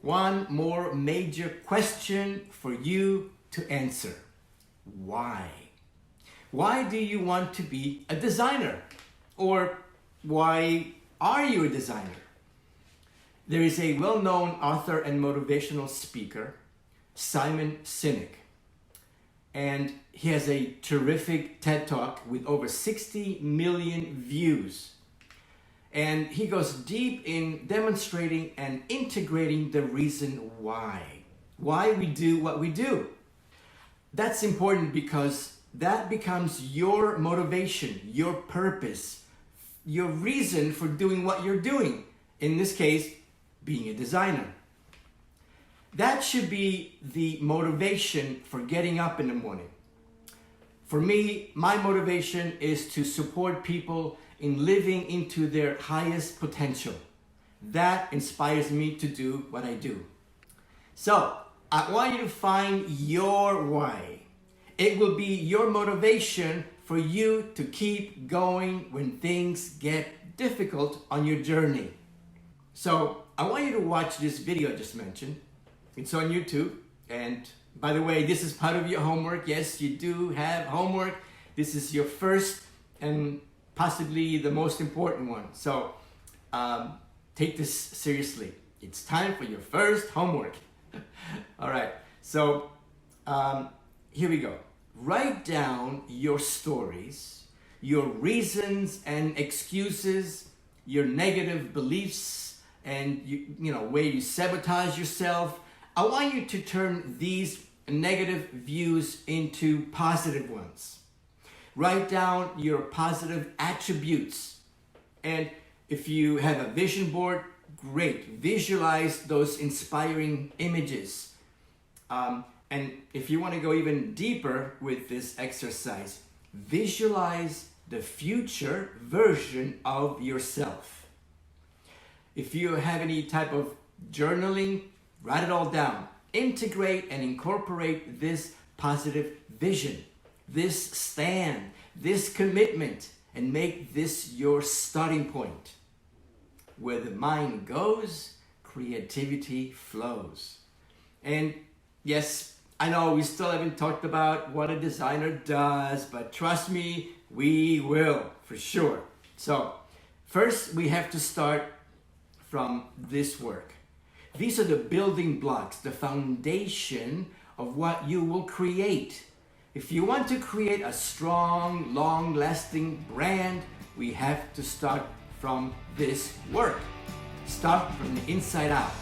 One more major question for you to answer. Why? Why do you want to be a designer? Or why are you a designer? There is a well-known author and motivational speaker, Simon Sinek, and he has a terrific TED Talk with over 60 million views. And he goes deep in demonstrating and integrating the reason why we do what we do. That's important because that becomes your motivation, your purpose, your reason for doing what you're doing. In this case, being a designer. That should be the motivation for getting up in the morning. For me, my motivation is to support people in living into their highest potential. That inspires me to do what I do. So, I want you to find your why. It will be your motivation for you to keep going when things get difficult on your journey. So, I want you to watch this video I just mentioned. It's on YouTube. And by the way, this is part of your homework. Yes, you do have homework. This is your first and possibly the most important one. So take this seriously. It's time for your first homework. All right, so here we go. Write down your stories, your reasons and excuses, your negative beliefs, and where you sabotage yourself. I want you to turn these negative views into positive ones. Write down your positive attributes. And if you have a vision board, great. Visualize those inspiring images. And if you want to go even deeper with this exercise, visualize the future version of yourself. If you have any type of journaling, write it all down. Integrate and incorporate this positive vision, this stand, this commitment, and make this your starting point. Where the mind goes, creativity flows. And yes, I know we still haven't talked about what a designer does, but trust me, we will for sure. So first we have to start from this work. These are the building blocks, the foundation of what you will create. If you want to create a strong, long-lasting brand, we have to start from this work. Start from the inside out.